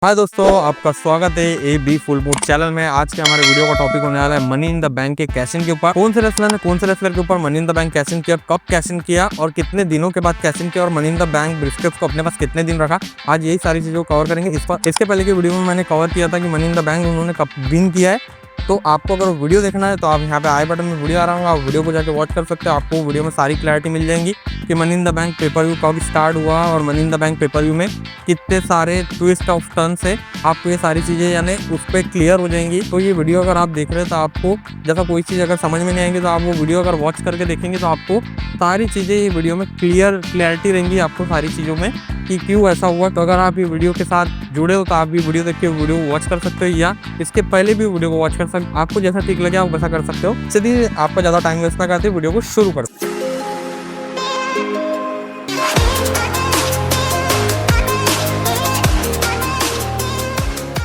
हाय दोस्तों, आपका स्वागत है A B full mood channel में। आज के हमारे वीडियो का टॉपिक होने वाला है मनी इन द बैंक के कैश इन के ऊपर। कौन से रेसलर ने कौन से रेसलर के ऊपर money in the bank cash इन किया, कब कैश इन किया और कितने दिनों के बाद कैश इन किया और मनी इन द बैंक ब्रिस्केट्स को अपने पास कितने दिन रखा। आज यही सारी चीजों को कवर करेंगे। इसके पहले की वीडियो में मैंने कवर किया था कि मनी इन द बैंक उन्होंने कब विन किया है। तो आपको अगर वीडियो देखना है तो आप यहाँ पे आई बटन में वीडियो आ रहा होगा, आप वीडियो को जाके वॉच कर सकते हो। आपको वीडियो में सारी क्लैरिटी मिल जाएंगी कि money in the bank pay per view कब स्टार्ट हुआ और money in the bank pay per view में कितने सारे ट्विस्ट ऑफ टर्न्स है। आपको ये सारी चीज़ें यानी उस पर क्लियर हो जाएंगी। तो ये वीडियो अगर आप देख रहे हो तो आपको जैसा कोई चीज़ अगर समझ में नहीं आएंगी तो आप वो वीडियो अगर वॉच करके देखेंगे तो आपको सारी चीज़ें ये वीडियो में क्लैरिटी रहेंगी आपको सारी चीज़ों में कि क्यों ऐसा हुआ। तो अगर आप ये वीडियो के साथ जुड़े हो तो आप भी वीडियो देख के वीडियो वॉच कर सकते हो या इसके पहले भी वीडियो को वॉच कर सकते हो। आपको जैसा ठीक लगे आप वैसा कर सकते हो। चलिए आपका ज़्यादा टाइम वेस्ट ना करते वीडियो को शुरू करते हैं।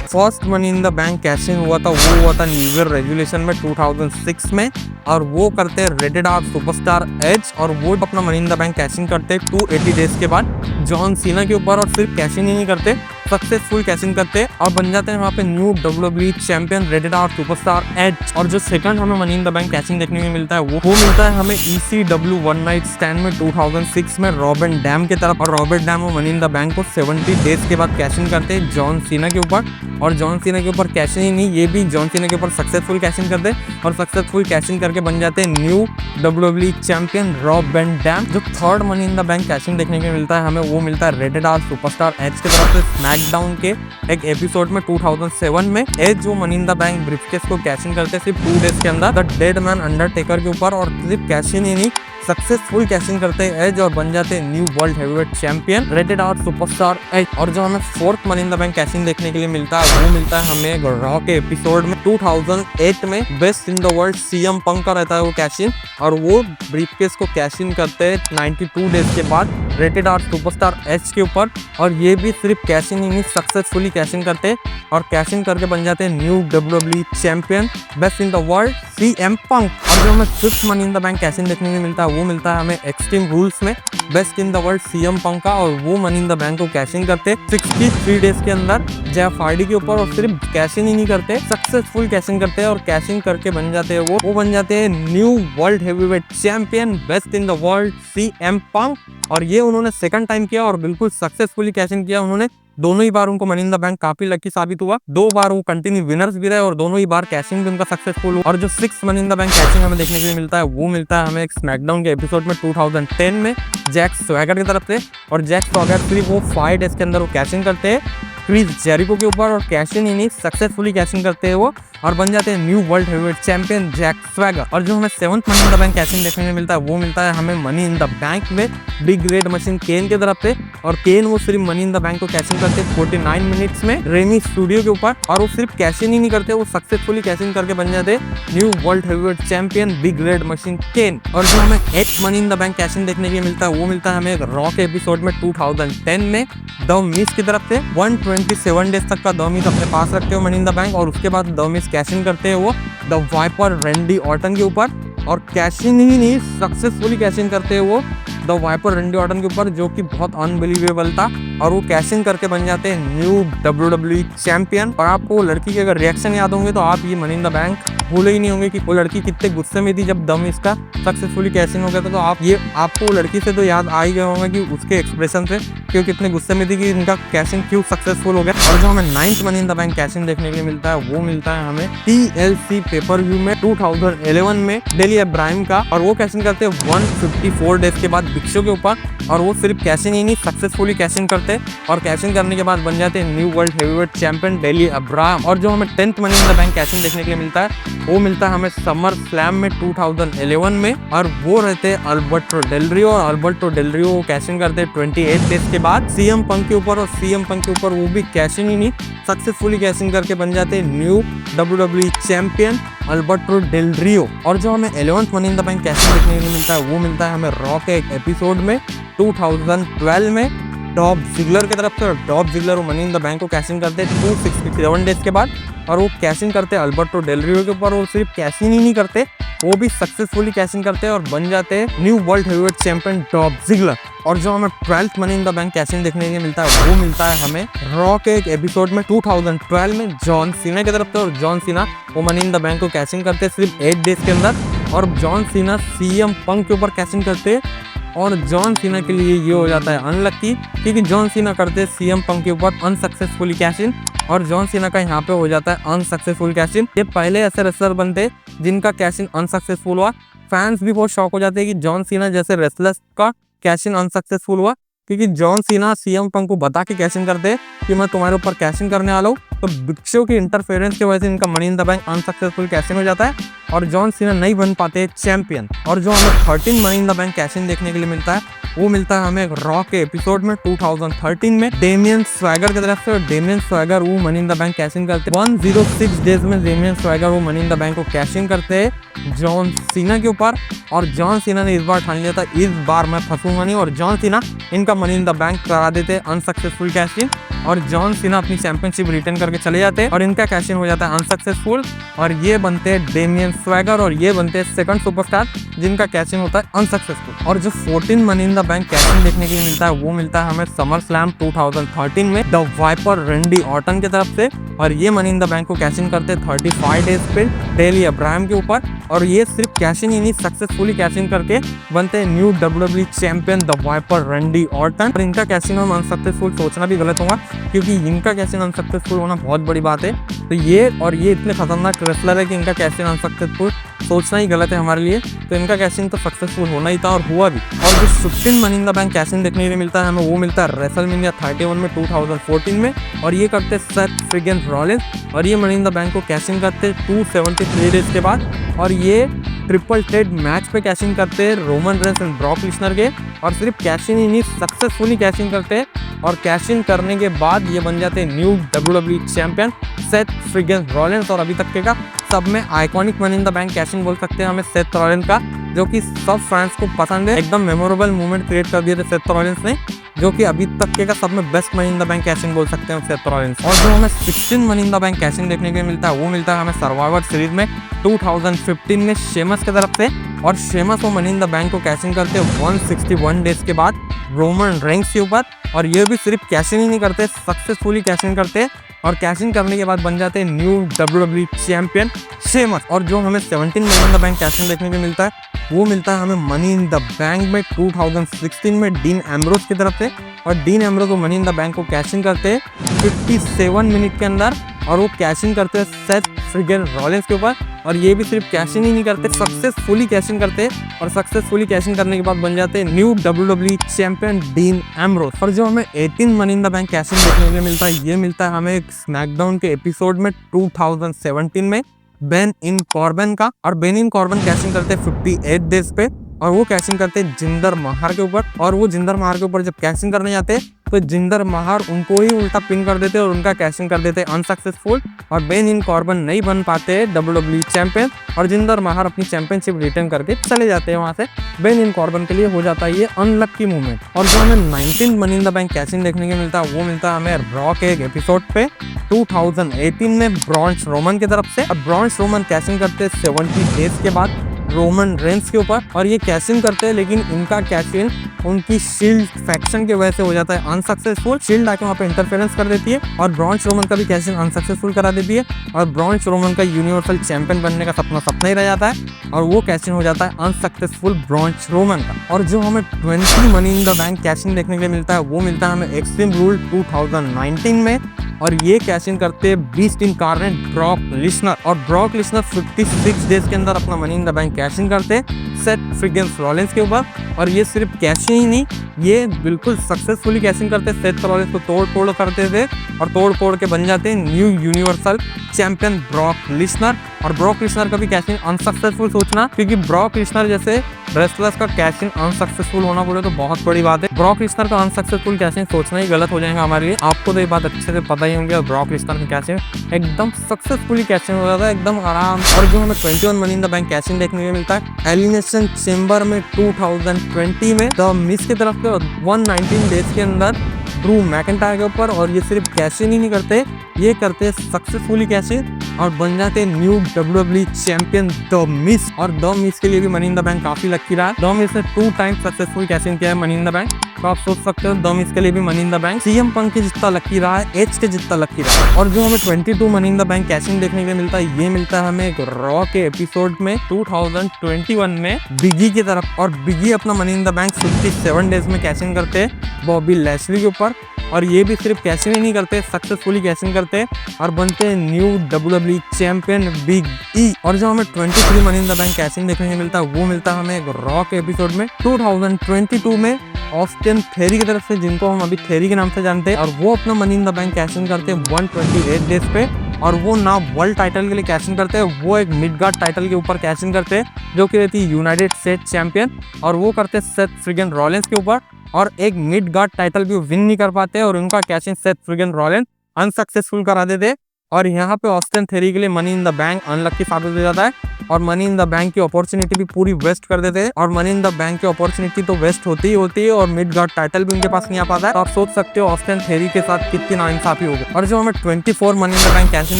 First money in the bank cash इन हुआ था वो हुआ था न्यू ईयर रेजोल्यूशन में 2006 में, और वो करते हैं रेटेड आर सुपरस्टार एज, और वो अपना money in the bank cash इन करते हैं 280 डेज के बाद जॉन सीना के ऊपर। और सिर्फ कैश इन ही नहीं करते, सक्सेसफुल कैश इन करते हैं और बन जाते हैं वहाँ पे new WWE champion rated R superstar Edge. और जो सेकंड हमें money in the bank cash in देखने में मिलता है वो मिलता है हमें ECW वन नाइट स्टैंड में 2006 में रॉबर्ट डैम की तरफ। और Robert dam money in the bank को 70 डेज के बाद कैश इन करते हैं जॉन सीना के ऊपर। और जॉन सीना के ऊपर कैश इन ही नहीं, ये भी जॉन सीना के ऊपर सक्सेसफुल कैश इन करते हैं और सक्सेसफुल कैश इन करके बन जाते हैं new WWE champion Robert Dam. जो third money in the bank cash in देखने को मिलता है हमें वो मिलता है रेटेड आर सुपरस्टार एज की तरफ से स्मैकडाउन के एक एपिसोड में 2007 में। एज जो money in the bank briefcase को कैश इन करते हैं सिर्फ 2 डेज के अंदर द डेड मैन अंडरटेकर के ऊपर। और सिर्फ कैश इन ही नहीं, सक्सेसफुल कैशिंग करते हैं एज और बन जाते हैं new world heavyweight champion rated R superstar Edge. और जो हमें fourth money in the bank cashing देखने के लिए मिलता है वो मिलता है हमें रॉ के एपिसोड में 2008 में। Best in the world CM पंक का रहता है वो कैशिंग, और वो ब्रीफकेस को कैशिंग करते हैं 92 डेज के बाद रेटेड आर सुपरस्टार एच के ऊपर। और ये भी सिर्फ कैशिंग ही नहीं, सक्सेसफुली कैशिंग करते हैं और कैशिंग करके बन जाते हैं new WWE champion best in the world CM पंक। और जो हमें fifth money in the bank cashing देखने को मिलता है वो मिलता है हमें एक्सट्रीम रूल्स में best in the world CM पंक का। और वो मनी इन द बैंक को कैशिंग करते 63 डेज के अंदर जेफ हार्डी के ऊपर। और सिर्फ कैशिंग ही नहीं करते, सक्सेसफुल कैशिंग करते हैं और कैशिंग करके बन जाते हैं वो बन जाते हैं new world heavyweight champion best in the world CM पंक। और ये उन्होंने सेकंड टाइम किया और बिल्कुल सक्सेसफुली कैशिंग किया उन्होंने। दोनों ही बार उनको मनी इन द बैंक काफी लकी साबित हुआ, 2 बार वो कंटिन्यू विनर्स भी रहे और दोनों ही बार कैशिंग भी उनका सक्सेसफुल हुआ। और जो 6 money in the bank caching हमें देखने के लिए मिलता है वो मिलता है हमें एक स्मैकडाउन के एपिसोड में 2010 में जैक स्वैगर की तरफ से। और जैक स्वैगर सिर्फ वो 5 डेज के अंदर वो कैशिंग करते हैं क्रिस जेरिको के ऊपर। और कैशिंग ही नहीं, सक्सेसफुली कैशिंग करते हैं वो और बन जाते हैं new world heavyweight champion Jack Swagger. और जो हमें 7th money in the bank cashing देखने को मिलता है वो मिलता है हमें मनी इन द बैंक में बिग रेड मशीन केन की तरफ से। और केन वो सिर्फ मनी इन द बैंक को कैशिंग करते हैं 49 मिनट्स में रेमी स्टूडियो के ऊपर। और वो सिर्फ कैशिंग ही नहीं करते, वो सक्सेसफुली कैशिंग करके बन जाते new world heavyweight champion big red machine Kane. और जो हमें 8th money in the bank cashing देखने के लिए मिलता है वो मिलता है हमें रॉ के एपिसोड में 2010 में द मिस की तरफ से। 127 डेज तक का द मिस अपने पास रखते हो मनी इन द बैंक और उसके बाद द मिस कैशिंग करते हैं वो द वाइपर रैंडी ऑर्टन के ऊपर। और कैशिंग ही नहीं, सक्सेसफुली कैशिंग करते हैं वो द वाइपर रैंडी ऑर्टन के ऊपर, जो कि बहुत अनबिलीवेबल था। और वो कैशिंग करके बन जाते हैं न्यू WWE चैंपियन। और आपको लड़की के अगर रिएक्शन याद होंगे तो आप ये मनी इन द बैंक भूले ही नहीं होंगे कि वो लड़की कितने गुस्से में थी जब दम इसका सक्सेसफुली कैशिंग हो गया था। तो आप ये आपको लड़की से तो याद आ ही गया होगा कि उसके एक्सप्रेशन से कि वो कितने गुस्से में थी कि इनका कैशिंग क्यों सक्सेसफुल हो गया। और जो हमें 9th money in the bank cashing देखने के लिए मिलता है वो मिलता है हमें TLC पेपर व्यू में 2011 में डेली अब्राहिम का। और वो कैशिंग करते हैं 154 डेज के बाद बिग शो के ऊपर। और वो सिर्फ कैशिंग ही नहीं, सक्सेसफुली कैशिंग करते और कैशिंग करने के बाद बन जाते हैं new world heavyweight champion daily Abraham. और जो हमें 10th money in the bank cashing देखने के लिए मिलता है वो मिलता है हमें समर स्लैम में 2011 में। और वो रहते हैं अल्बर्टो डेल रियो। और अल्बर्टो डेल रियो कैशिंग करते हैं 28 डेज के बाद CM पंक के ऊपर। और CM पंक के ऊपर वो भी कैशिंग ही नहीं, सक्सेसफुली कैशिंग करके बन जाते हैं new WWE champion Alberto Del Rio. और जो हमें 11th money in the bank cashing देखने के लिए मिलता है वो मिलता है हमें रॉ के एक एपिसोड में 2012 में डॉब जिगलर की तरफ से। डॉब जिगलर वो मनी इन द बैंक को कैशिंग करते हैं 267 डेज के बाद। और वो कैशिंग करते हैं अल्बर्टो डेल रियो के ऊपर। वो सिर्फ कैशिंग ही नहीं करते, वो भी सक्सेसफुली कैश इन करते हैं और बन जाते हैं new world heavyweight champion Dolph Ziggler. और जो हमें 12th money in the bank cash in देखने के लिए मिलता है वो मिलता है हमें रॉ के एक एपिसोड में 2012 में जॉन सीना की तरफ से। और जॉन सीना वो मनी इन द बैंक को कैश इन करते हैं सिर्फ 8 डेज के अंदर, और जॉन सीना सीएम पंक के ऊपर कैश इन करते हैं। और जॉन सीना के लिए ये हो जाता है अनलकी, क्योंकि जॉन सीना करते सीएम पंक के ऊपर अनसक्सेसफुली कैश इन, और जॉन सीना का यहाँ पे हो जाता है अनसक्सेसफुल कैश इन। ये पहले ऐसे रेसलर बनते जिनका कैश इन अनसक्सेसफुल हुआ। फैंस भी बहुत शॉक हो जाते हैं कि जॉन सीना जैसे रेसलर का कैश इन अनसक्सेसफुल हुआ, क्योंकि जॉन सीना सीएम पंक को बता के कैश इन करते कि मैं तुम्हारे ऊपर कैश इन करने वाला हूँ। तो बिग शो की इंटरफेरेंस की वजह से इनका money in the bank unsuccessful cash in हो जाता है और जॉन सीना नहीं बन पाते चैंपियन। और जो हमें 13 money in the bank cash in देखने के लिए मिलता है वो मिलता है हमें रॉ के एपिसोड में 2013 में डेमियन स्वैगर की तरफ से। और डेमियन स्वैगर वो money in the bank cash इन करते 106 डेज में। डेमियन स्वैगर वो मनी इन द बैंक को कैश इन करते हैं जॉन सीना के ऊपर, और जॉन सीना ने इस बार ठान लिया था इस बार मैं फंसूंगा नहीं, और जॉन सीना इनका मनी इन द बैंक करा देते अनसक्सेसफुल कैश इन, और जॉन सीना अपनी चैंपियनशिप रिटर्न करके चले जाते हैं और इनका कैश इन हो जाता है अनसक्सेसफुल। और ये बनते हैं डेमियन स्वैगर, और ये बनते हैं सेकंड सुपरस्टार जिनका कैश इन होता है अनसक्सेसफुल। और जो 14 money in the bank cash in देखने के लिए मिलता है वो मिलता है हमें समर स्लैम 2013 में द वाइपर रेंडी ऑर्टन की तरफ से। और ये मनी इन द बैंक को कैश इन करते 35 डेज पे डेली अब्राहम के ऊपर, और ये सिर्फ कैश इन ही नहीं सक्सेसफुली कैश इन करके बनते हैं new WWE champion the Viper Randy Orton. और इनका कैश इन अनसक्सेसफुल सोचना भी गलत होगा, क्योंकि इनका कैश इन अनसक्सेसफुल होना बहुत बड़ी बात है। तो ये इतने खतरनाक रेसलर है कि इनका कैश इन अनसक्सेसफुल सोचना ही गलत है हमारे लिए। तो इनका कैश इन तो सक्सेसफुल होना ही था और हुआ भी। और जो 15 money in the bank cash in देखने के लिए मिलता है हमें वो मिलता है रेसलमेनिया 31 में 2014 में, और ये करते सेथ फ्रीगन रॉलिंस, और ये मनी इन द बैंक को कैश इन करते 273 डेज के बाद। और ये ट्रिपल थ्रेट मैच पे कैश इन करते हैं Roman Reigns and Brock listener के, और सिर्फ कैश इन ही नहीं सक्सेसफुली कैश इन करते हैं। और कैश इन करने के बाद ये बन जाते हैं new WWE champion Seth Freakin Rollins. और अभी तक के का सब में iconic money in the bank cash in बोल सकते हैं हमें सेथ रॉलिंस का, जो कि सब फैंस को पसंद है। एकदम मेमोरेबल मोमेंट क्रिएट कर दिए थे सेथ रॉलिंस ने, जो कि अभी तक के का सब में best money in the bank cash in बोल सकते हैं सेथ रॉलिंस। और जो हमें 16 money in the bank cash in देखने के लिए मिलता है वो मिलता है हमें सर्वाइवर सीरीज में 2015 में शेमस की तरफ से। और शेमस वो मनी इन द बैंक को कैश इन करते 161 डेज के बाद रोमन रेंस के ऊपर, और ये भी सिर्फ कैश इन ही नहीं करते सक्सेसफुली कैश इन करते, और कैश इन करने के बाद बन जाते हैं न्यू WWE चैंपियन शेमस। और जो हमें 17 money in the bank cash in देखने को मिलता है वो मिलता है हमें मनी इन द बैंक में 2016 में डीन एम्ब्रोस की तरफ से। और डीन एम्ब्रोस वो मनी इन द बैंक को कैश इन करते हैं 57 मिनट के अंदर, और वो कैश इन करते हैं सेथ फ्रीगन रॉलिंस के ऊपर। और ये भी सिर्फ कैश इन ही नहीं करते सक्सेसफुली कैश इन करते, और सक्सेसफुली कैश इन करने के बाद बन जाते हैं new WWE champion dean Ambrose. और जो हमें 18 money in the bank cash in देखने के लिए मिलता है ये मिलता है हमें स्मैकडाउन के एपिसोड में 2017 में बेन इन कॉर्बन का। और Ben in carbon cash in करते 58 डेज पे, और वो कैश इन करते जिंदर महार के ऊपर। और वो जिंदर महार के ऊपर जब कैश इन करने जाते तो जिंदर महार उनको ही उल्टा पिन कर देते और उनका कैश इन कर देते अनसक्सेसफुल, और बेन इन कॉर्बन नहीं बन पाते WWE चैंपियन, और जिंदर महार अपनी चैंपियनशिप रिटर्न करके चले जाते हैं वहां से। बेन इन कॉर्बन के लिए हो जाता है ये अनलक्की मूवमेंट। और जो हमें 19 money in the bank cash in देखने को मिलता है वो मिलता है हमें रॉ के एक एपिसोड पे 2018 में ब्रॉन्स रोमन की तरफ से। अब ब्रॉन्स रोमन कैश इन करते 70 डेज के बाद रोमन रेंस के ऊपर, और ये कैश इन करते हैं लेकिन इनका कैश इन उनकी शील्ड फैक्शन की वजह से हो जाता है अनसक्सेसफुल। शील्ड आके वहाँ पे इंटरफेरेंस कर देती है और ब्रॉन्स रोमन का भी कैश इन अनसक्सेसफुल करा देती है, और ब्रॉन्स रोमन का यूनिवर्सल चैंपियन बनने का सपना ही रह जाता है, और वो कैश इन हो जाता है अनसक्सेसफुल ब्रॉन्स रोमन का। और जो हमें 20 money in the bank cash in देखने के लिए मिलता है वो मिलता है हमें एक्सट्रीम रूल 2019 में, और ये कैश इन करते हैं बीस्ट इनकार्नेट ब्रॉक लिसनर। और ब्रॉक लिसनर 56 डेज के अंदर अपना money in the bank cash इन करते सेथ फ्रीगन रॉलिंस के ऊपर, और ये सिर्फ कैश ही नहीं ये बिल्कुल सक्सेसफुली कैश इन करते सेथ रॉलिंस को तोड़ करते थे, और तोड़ के बन जाते हैं new universal champion Brock listener. और ब्रॉक लिसनर का भी कैश इन अनसक्सेसफुल सोचना, क्योंकि ब्रॉक लिसनर जैसे रेसलर्स का कैश इन अनसक्सेसफुल होना बोले तो बहुत बड़ी बात है। ब्रॉक लिसनर का अनसक्सेसफुल कैश इन सोचना ही गलत हो जाएगा हमारे लिए। आपको तो ये बात अच्छे से पता ही होंगे, और ब्रॉक लिसनर का कैश इन एकदम सक्सेसफुली कैश इन हो जाता है एकदम आराम। और जो हमें 21 money in the bank cash in देखने को मिलता है एलिमिनेशन चेंबर में 2020 में द मिस की तरफ से 119 डेज के अंदर ड्रू मैकेंटायर के ऊपर। और ये सिर्फ कैश इन ही नहीं करते, ये करते सक्सेसफुली कैश इन और बन जाते new WWE champion the miss. और द मिस के लिए भी मनी इन द बैंक काफी लकी रहा है। द मिस ने 2 टाइम सक्सेसफुल कैश इन किया है मनी इन द बैंक, तो आप सोच सकते हो द मिस के लिए भी money in the bank CM पंक के जितना लकी रहा है, एज के जितना लकी रहा है। और जो हमें 22 money in the bank cash in देखने के लिए मिलता है, ये मिलता है हमें एक रॉ के एपिसोड में 2021 में बिगी की तरफ। और बिगी अपना money in the bank 57 days में कैश इन करते हैं बॉबी लैशली के ऊपर। और ये भी सिर्फ कैश इन ही नहीं करते, सक्सेसफुली कैश इन करते और बनते हैं new WWE champion big E. और जो हमें 23 money in the bank cash in देखने को मिलता है, वो मिलता है हमें एक रॉ के एपिसोड में 2022 में ऑस्टिन थेरी की तरफ से, जिनको हम अभी थेरी के नाम से जानते हैं। और वो अपना money in the bank cash इन करते हैं 128 डेज पे। और वो ना वर्ल्ड टाइटल के लिए कैश इन करते हैं, वो एक मिडगार्ड टाइटल के ऊपर कैश इन करते हैं, जो कि रहती है यूनाइटेड स्टेट्स चैंपियन। और वो करते हैं सेथ फ्रीगन रॉलिंस के ऊपर। और एक मिडगार्ड टाइटल भी विन नहीं कर पाते और उनका cash in Seth Freakin Rollins unsuccessful करा देते। और यहाँ पे ऑस्टिन थेरी के लिए money in the bank unlucky साबित हो जाता है और मनी इन द बैंक की अपॉर्चुनिटी भी पूरी वेस्ट कर देते हैं। और मनी इन द बैंक की अपॉर्चुनिटी तो वेस्ट होती ही है और मिडगार्ड टाइटल भी उनके पास नहीं आ पाता है। तो आप सोच सकते हो ऑस्टिन थेरी के साथ कितनी नाइंसाफी होगी। और जो हमें 24 money in the bank cash in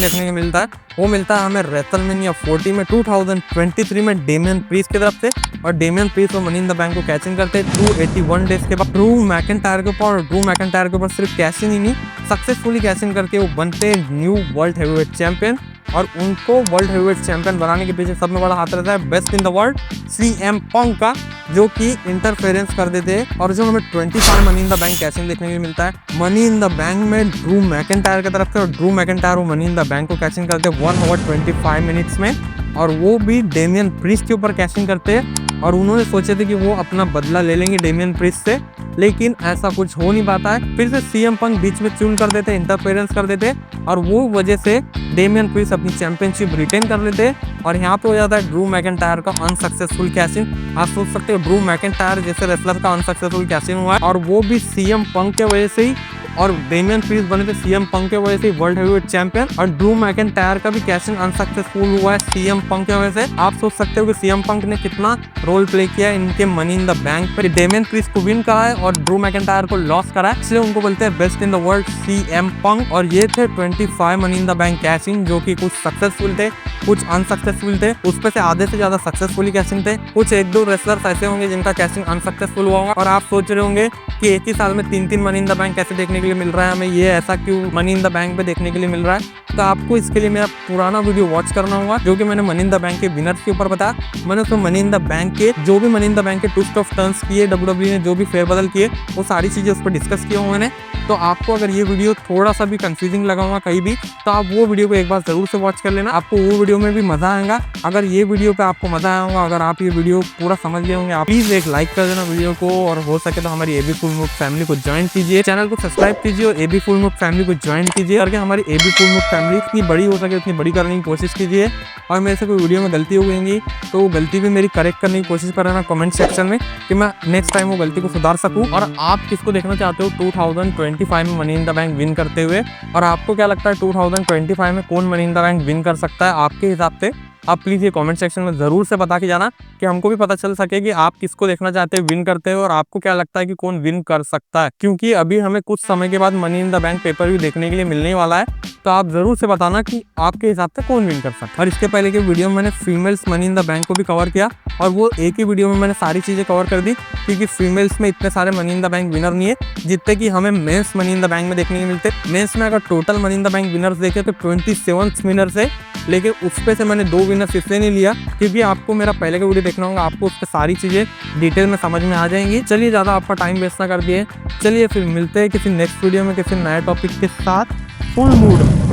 देखने को मिलता है, वो मिलता है हमें रेसलमेनिया 40 में 2023 में डेमियन प्रीस्ट की तरफ से। और डेमियन प्रीस्ट और मनी इन द बैंक को कैच इन करते हैं 281 डेज के बाद ड्रू मैकेंटायर के ऊपर। और ड्रू मैकेंटायर के ऊपर सिर्फ कैश इन ही नहीं, सक्सेसफुली कैश इन करके वो बनते न्यू वर्ल्ड हेवीवेट चैंपियन। और उनको वर्ल्ड हेवीवेट चैंपियन बनाने के पीछे सब में बड़ा हाथ रहता है best in the world CM पंक का, जो कि इंटरफेरेंस कर देते हैं। और जो हमें 25 money in the bank cash in देखने को मिलता है मनी इन द बैंक में ड्रू मैकेंटायर की तरफ से। और ड्रू मैकेंटायर वो मनी इन द बैंक को कैश इन करते हैं 1 आवर 25 मिनट्स में। और वो भी डेमियन प्रीस्ट के ऊपर कैश इन करते हैं। और उन्होंने सोचे थे कि वो अपना बदला ले लेंगे डेमियन प्रीस्ट से, लेकिन ऐसा कुछ हो नहीं पाता है। फिर से CM पंक बीच में चून कर देते, इंटरफेरेंस कर देते और वो वजह से डेमियन प्रीस्ट अपनी चैंपियनशिप रिटेन कर लेते। और यहाँ पे हो जाता है ड्रू मैकेंटायर का अनसक्सेसफुल कैश इन। आप सोच सकते हो ड्रू मैकेंटायर जैसे रेसलर का अनसक्सेसफुल कैश इन हुआ है और वो भी CM पंक के वजह से ही। और डेमियन प्रीस्ट बने थे CM पंक के वजह से वर्ल्ड हेवीवेट चैंपियन। और ड्रू मैकेंटायर का भी कैश इन अनसक्सेसफुल हुआ है CM पंक की वजह से। आप सोच सकते हो कि CM पंक ने कितना रोल प्ले किया है इनके मनी इन द बैंक पे। डेमियन प्रीस्ट को विन करा है और ड्रू मैकेंटायर को लॉस करा है, इसलिए उनको बोलते हैं best in the world CM पंक। और ये थे 25 money in the bank cash इन, जो कि कुछ सक्सेसफुल थे, कुछ अनसक्सेसफुल थे। उसपे से आधे से ज्यादा सक्सेसफुली कैश इन थे। कुछ 1-2 रेसलर्स ऐसे होंगे जिनका कैश इन अनसक्सेसफुल हुआ होगा। और आप सोच रहे होंगे कि एक ही साल में 3-3 मनी इन द बैंक कैसे देखने के लिए मिल रहा है हमें, ये ऐसा क्यों मनी इन द बैंक पे देखने के लिए मिल रहा है। तो आपको इसके लिए मेरा पुराना वीडियो वॉच करना होगा, जो कि मैंने मनी इन द बैंक के विनर्स के ऊपर बताया। मैंने उसमें मनी इन द बैंक के जो भी मनी इन द बैंक के ट्विस्ट ऑफ टर्न्स किए, WWE ने जो भी फेरबदल किए, वो सारी चीजें उस पर डिस्कस किए हुए मैंने। तो आपको अगर ये वीडियो थोड़ा सा भी कंफ्यूजिंग लगा होगा कहीं भी, तो आप वो वीडियो को एक बार जरूर से वॉच कर लेना, आपको वो वीडियो में भी मजा आएगा। अगर ये वीडियो पे आपको मजा आया होगा, अगर आप ये वीडियो पूरा समझ गए होंगे, आप प्लीज एक लाइक कर देना वीडियो को। और हो सके तो हमारी AB फुल मूव फैमिली को ज्वाइन कीजिए, चैनल को सब्सक्राइब कीजिए और AB फुल मूव फैमिली को ज्वाइन कीजिए। करके हमारी AB फुल मूव फैमिली इतनी बड़ी हो सके उतनी बड़ी करने की कोशिश कीजिए। और मेरे से कोई वीडियो में गलती हो गई तो वो गलती भी मेरी करेक्ट करने की कोशिश कर रहा कमेंट सेक्शन में, कि मैं नेक्स्ट टाइम वो गलती को सुधार सकूं। और आप किसको देखना चाहते हो 2025 में money in the bank win करते हुए, और आपको क्या लगता है 2025 में कौन money in the bank win कर सकता है आपके हिसाब से? आप प्लीज़ ये कमेंट सेक्शन में ज़रूर से बता के जाना, कि हमको भी पता चल सके कि आप किसको देखना चाहते हैं विन करते हो और आपको क्या लगता है कि कौन विन कर सकता है। क्योंकि अभी हमें कुछ समय के बाद money in the bank paper भी देखने के लिए मिलने वाला है, तो आप ज़रूर से बताना कि आपके हिसाब से कौन विन कर सकता है। और इसके पहले के वीडियो में मैंने females money in the bank को भी कवर किया, और वो एक ही वीडियो में मैंने सारी चीज़ें कवर कर दी, क्योंकि फीमेल्स में इतने सारे money in the bank winner नहीं है जितने कि हमें men's money in the bank में देखने को मिलते। मेंस में अगर total money in the bank winners देखे तो 27 विनर्स है, लेकिन उस पे से मैंने 2 विनर्स इसलिए नहीं लिया क्योंकि आपको मेरा पहले का वीडियो देखना होगा, आपको उस पर सारी चीज़ें डिटेल में समझ में आ जाएंगी। चलिए ज़्यादा आपका टाइम वेस्ट ना कर दिए, चलिए फिर मिलते हैं किसी नेक्स्ट वीडियो में किसी नए टॉपिक के साथ फुल मूड।